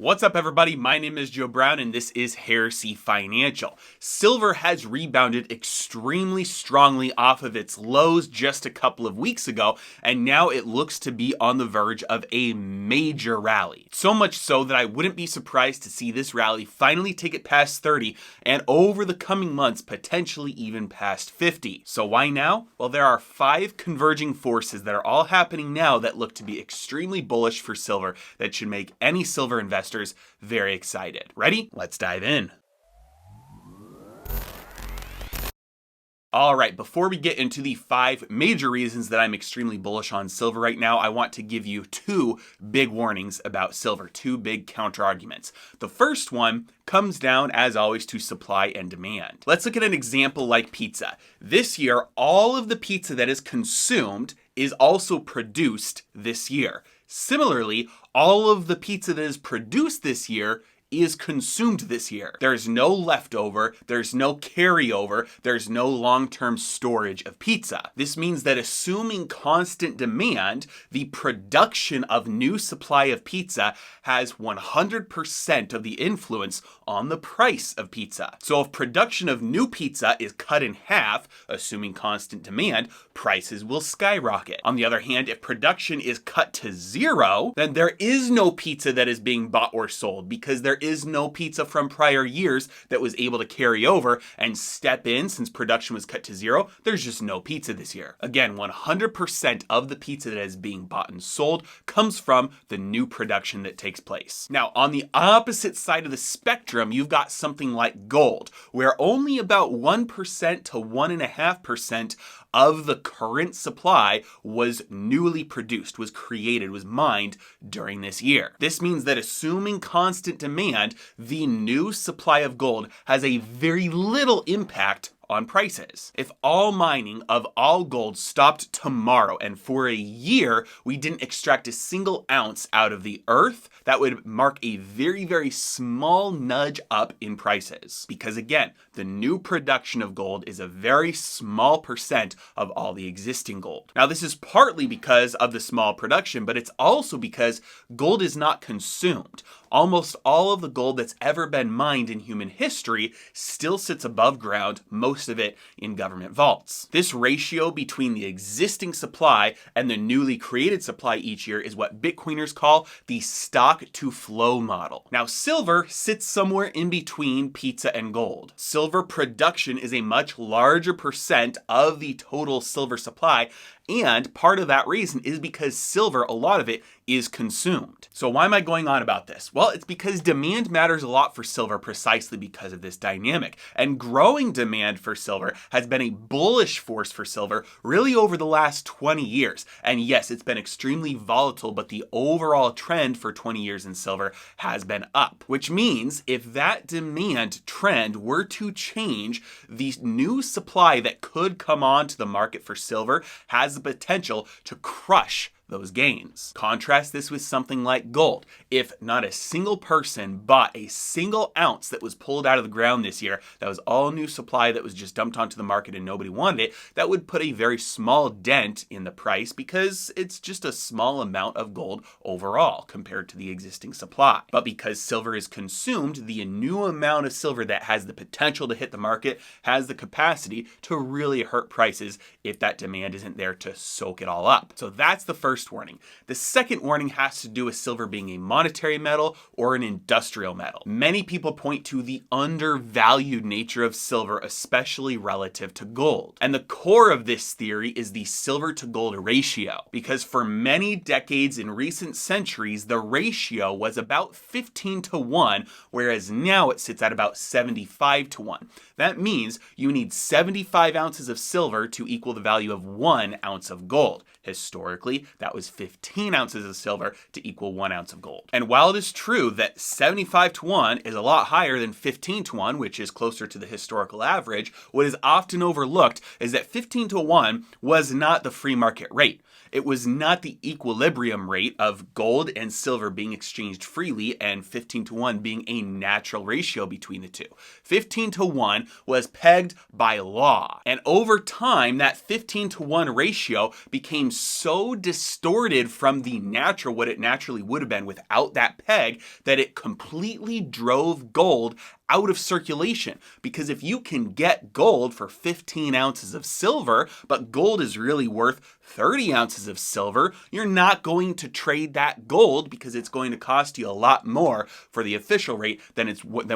What's up, everybody? My name is Joe Brown and this is Heresy Financial. Silver has rebounded extremely strongly off of its lows just a couple of weeks ago, and now it looks to be on the verge of a major rally. So much so that I wouldn't be surprised to see this rally finally take it past 30 and over the coming months potentially even past 50. So why now? Well, there are 5 converging forces that are all happening now that look to be extremely bullish for silver that should make any silver investors very excited. Ready? Let's dive in. All right, before we get into the 5 major reasons that I'm extremely bullish on silver right now, I want to give you 2 big warnings about silver, 2 big counter arguments. The first one comes down, as always, to supply and demand. Let's look at an example like pizza. This year, all of the pizza that is consumed is also produced this year. Similarly, all of the pizza that is produced this year is consumed this year. There's no leftover, there's no carryover, there's no long-term storage of pizza. This means that assuming constant demand, the production of new supply of pizza has 100% of the influence on the price of pizza. So if production of new pizza is cut in half, assuming constant demand, prices will skyrocket. On the other hand, if production is cut to 0, then there is no pizza that is being bought or sold because there is no pizza from prior years that was able to carry over and step in. Since production was cut to 0, there's just no pizza this year. Again, 100% of the pizza that is being bought and sold comes from the new production that takes place. Now, on the opposite side of the spectrum, you've got something like gold, where only about 1% to 1.5% of the current supply was newly produced, was created, was mined during this year. This means that assuming constant demand, the new supply of gold has a very little impact on prices. If all mining of all gold stopped tomorrow and for a year we didn't extract a single ounce out of the earth, that would mark a very, very small nudge up in prices. Because again, the new production of gold is a very small percent of all the existing gold. Now, this is partly because of the small production, but it's also because gold is not consumed. Almost all of the gold that's ever been mined in human history still sits above ground, most of it in government vaults. This ratio between the existing supply and the newly created supply each year is what Bitcoiners call the stock to flow model. Now, silver sits somewhere in between pizza and gold. Silver production is a much larger percent of the total silver supply, and part of that reason is because silver, a lot of it, is consumed. So why am I going on about this? Well, it's because demand matters a lot for silver precisely because of this dynamic. And growing demand for silver has been a bullish force for silver really over the last 20 years. And yes, it's been extremely volatile, but the overall trend for 20 years in silver has been up. Which means if that demand trend were to change, the new supply that could come onto the market for silver has the potential to crush those gains. Contrast this with something like gold. If not a single person bought a single ounce that was pulled out of the ground this year, that was all new supply that was just dumped onto the market and nobody wanted it, that would put a very small dent in the price because it's just a small amount of gold overall compared to the existing supply. But because silver is consumed, the new amount of silver that has the potential to hit the market has the capacity to really hurt prices if that demand isn't there to soak it all up. So that's the first warning. The second warning has to do with silver being a monetary metal or an industrial metal. Many people point to the undervalued nature of silver, especially relative to gold. And the core of this theory is the silver to gold ratio, because for many decades in recent centuries, the ratio was about 15 to 1, whereas now it sits at about 75 to 1. That means you need 75 ounces of silver to equal the value of 1 ounce of gold. Historically, that was 15 ounces of silver to equal 1 ounce of gold. And while it is true that 75 to 1 is a lot higher than 15 to 1, which is closer to the historical average, what is often overlooked is that 15 to 1 was not the free market rate. It was not the equilibrium rate of gold and silver being exchanged freely and 15 to 1 being a natural ratio between the two. 15 to 1 was pegged by law. And over time, that 15 to 1 ratio became so distorted from the natural, what it naturally would have been without that peg, that it completely drove gold out of circulation. Because if you can get gold for 15 ounces of silver, but gold is really worth 30 ounces of silver, you're not going to trade that gold because it's going to cost you a lot more for the official rate than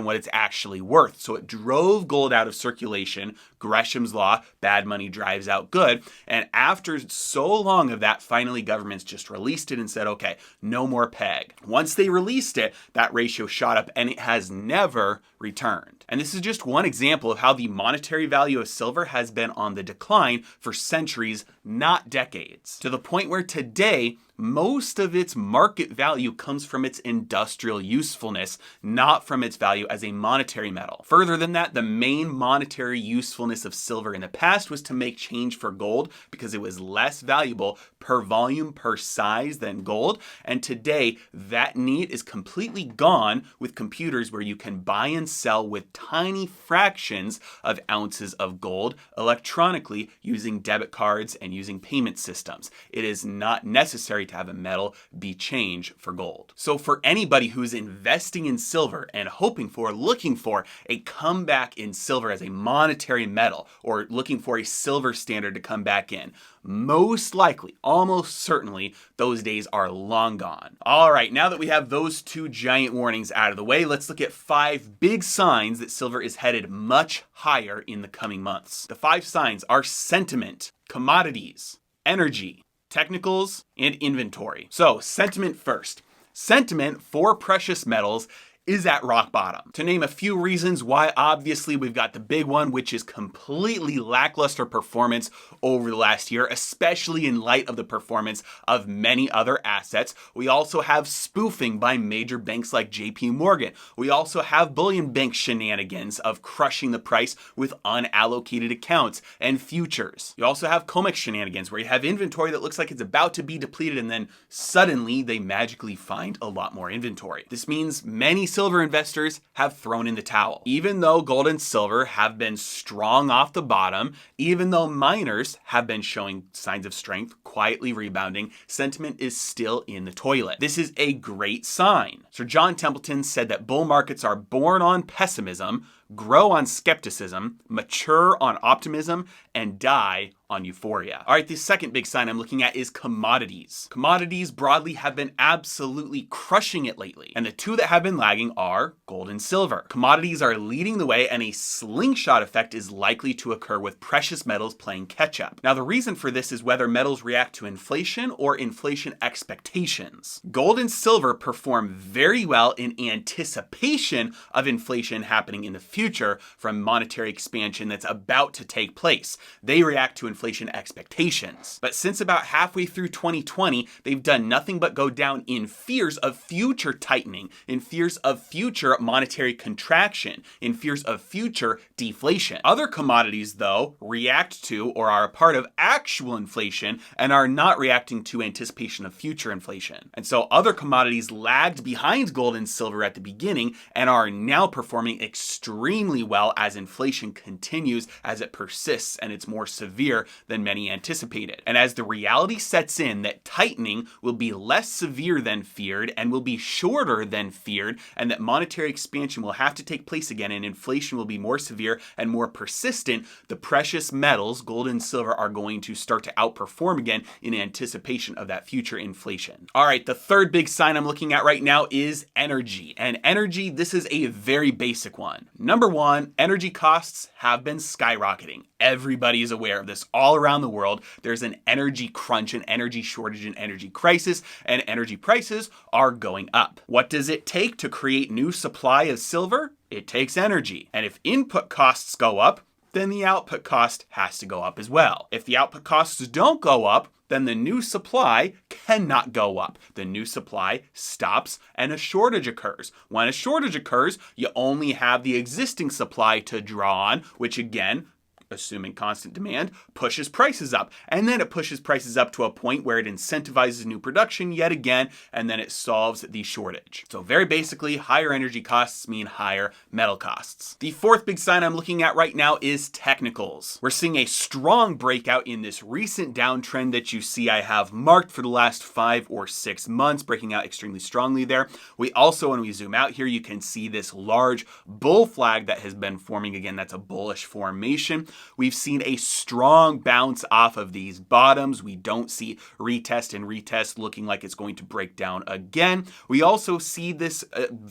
what it's actually worth. So it drove gold out of circulation. Gresham's law, bad money drives out good. And after so long of that, finally governments just released it and said, okay, no more peg. Once they released it, that ratio shot up and it has never returned. And this is just one example of how the monetary value of silver has been on the decline for centuries, not decades, to the point where today most of its market value comes from its industrial usefulness, not from its value as a monetary metal. Further than that, the main monetary usefulness of silver in the past was to make change for gold because it was less valuable per volume, per size than gold. And today, that need is completely gone with computers where you can buy and sell with tiny fractions of ounces of gold electronically using debit cards and using payment systems. It is not necessary to have a metal be change for gold. So for anybody who's investing in silver and looking for a comeback in silver as a monetary metal, or looking for a silver standard to come back in, most likely, almost certainly, those days are long gone. All right, now that we have those two giant warnings out of the way, let's look at 5 big signs that silver is headed much higher in the coming months. The 5 signs are sentiment, commodities, energy, technicals, and inventory. So, sentiment first. Sentiment for precious metals is at rock bottom. To name a few reasons why, obviously we've got the big one, which is completely lackluster performance over the last year, especially in light of the performance of many other assets. We also have spoofing by major banks like JP Morgan. We also have bullion bank shenanigans of crushing the price with unallocated accounts and futures. You also have COMEX shenanigans where you have inventory that looks like it's about to be depleted and then suddenly they magically find a lot more inventory. This means many silver investors have thrown in the towel. Even though gold and silver have been strong off the bottom, even though miners have been showing signs of strength, quietly rebounding, sentiment is still in the toilet. This is a great sign. Sir John Templeton said that bull markets are born on pessimism, grow on skepticism, mature on optimism, and die on euphoria. All right, the second big sign I'm looking at is commodities. Commodities broadly have been absolutely crushing it lately, and the two that have been lagging are gold and silver. Commodities are leading the way, and a slingshot effect is likely to occur with precious metals playing catch up. Now, the reason for this is whether metals react to inflation or inflation expectations. Gold and silver perform very well in anticipation of inflation happening in the future from monetary expansion that's about to take place. They react to inflation expectations. But since about halfway through 2020, they've done nothing but go down in fears of future tightening, in fears of future monetary contraction, in fears of future deflation. Other commodities, though, react to or are a part of actual inflation and are not reacting to anticipation of future inflation. And so other commodities lagged behind gold and silver at the beginning and are now performing extremely well as inflation continues, as it persists and it's more severe than many anticipated. And as the reality sets in that tightening will be less severe than feared and will be shorter than feared, and that monetary expansion will have to take place again and inflation will be more severe and more persistent, the precious metals, gold and silver, are going to start to outperform again in anticipation of that future inflation. All right, the third big sign I'm looking at right now is energy. And energy, this is a very basic one. Number one, energy costs have been skyrocketing. Everybody is aware of this all around the world. There's an energy crunch, an energy shortage, an energy crisis, and energy prices are going up. What does it take to create new supply of silver? It takes energy. And if input costs go up, then the output cost has to go up as well. If the output costs don't go up, then the new supply cannot go up. The new supply stops and a shortage occurs. When a shortage occurs, you only have the existing supply to draw on, which again assuming constant demand, pushes prices up. And then it pushes prices up to a point where it incentivizes new production yet again, and then it solves the shortage. So very basically, higher energy costs mean higher metal costs. The fourth big sign I'm looking at right now is technicals. We're seeing a strong breakout in this recent downtrend that you see I have marked for the last 5 or 6 months, breaking out extremely strongly there. We also, when we zoom out here, you can see this large bull flag that has been forming. Again, that's a bullish formation. We've seen a strong bounce off of these bottoms. We don't see retest and retest looking like it's going to break down again. We also see this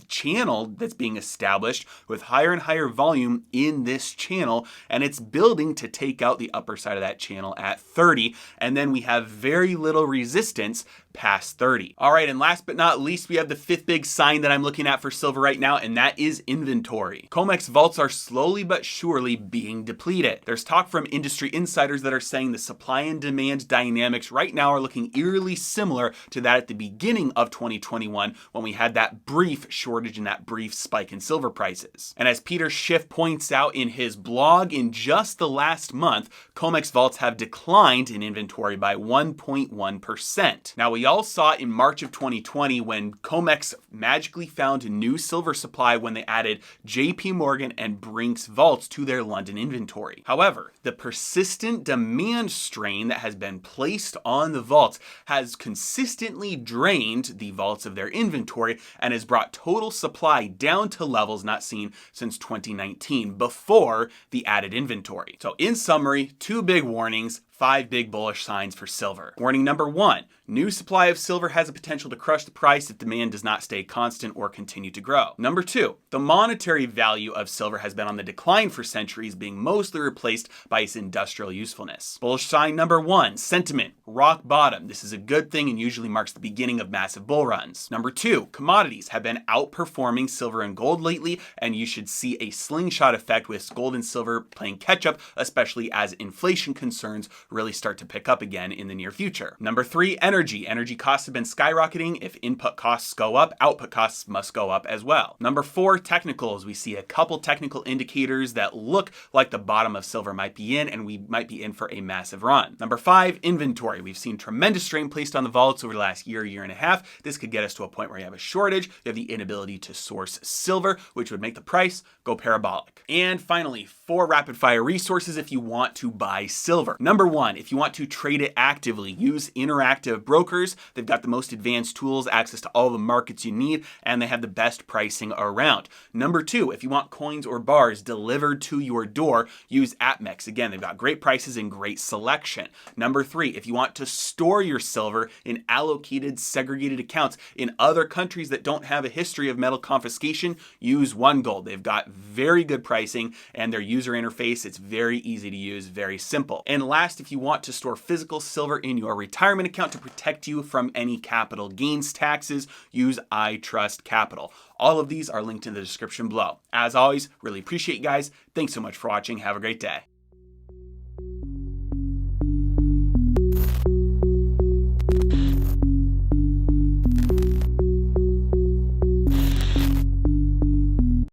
channel that's being established with higher and higher volume in this channel, and it's building to take out the upper side of that channel at 30, and then we have very little resistance past 30. All right, and last but not least, we have the fifth big sign that I'm looking at for silver right now, and that is inventory. COMEX vaults are slowly but surely being depleted. There's talk from industry insiders that are saying the supply and demand dynamics right now are looking eerily similar to that at the beginning of 2021 when we had that brief shortage and that brief spike in silver prices. And as Peter Schiff points out in his blog, in just the last month, COMEX vaults have declined in inventory by 1.1%. Now, we all saw in March of 2020 when COMEX magically found a new silver supply when they added JP Morgan and Brink's vaults to their London inventory. However, the persistent demand strain that has been placed on the vaults has consistently drained the vaults of their inventory and has brought total supply down to levels not seen since 2019, before the added inventory. So in summary, 2 big warnings, 5 big bullish signs for silver. Warning number 1, new supply of silver has a potential to crush the price if demand does not stay constant or continue to grow. Number 2, the monetary value of silver has been on the decline for centuries, being mostly replaced by its industrial usefulness. Bullish sign number 1, sentiment, rock bottom. This is a good thing and usually marks the beginning of massive bull runs. Number 2, commodities have been outperforming silver and gold lately, and you should see a slingshot effect with gold and silver playing catch up, especially as inflation concerns really start to pick up again in the near future. Number 3, energy. Energy costs have been skyrocketing. If input costs go up, output costs must go up as well. Number 4, technicals. We see a couple technical indicators that look like the bottom of silver might be in, and we might be in for a massive run. Number 5, inventory. We've seen tremendous strain placed on the vaults over the last year and a half. This could get us to a point where you have a shortage. You have the inability to source silver, which would make the price go parabolic. And finally, 4 rapid fire resources if you want to buy silver. Number 1, if you want to trade it actively, use Interactive Brokers. They've got the most advanced tools, access to all the markets you need, and they have the best pricing around. Number 2, if you want coins or bars delivered to your door, use AppMex. Again, they've got great prices and great selection. Number 3, if you want to store your silver in allocated, segregated accounts in other countries that don't have a history of metal confiscation, use OneGold. They've got very good pricing, and their user interface, it's very easy to use, very simple. And last, if you want to store physical silver in your retirement account to protect you from any capital gains taxes, use iTrust Capital. All of these are linked in the description below. As always, really appreciate you guys. Thanks so much for watching. Have a great day.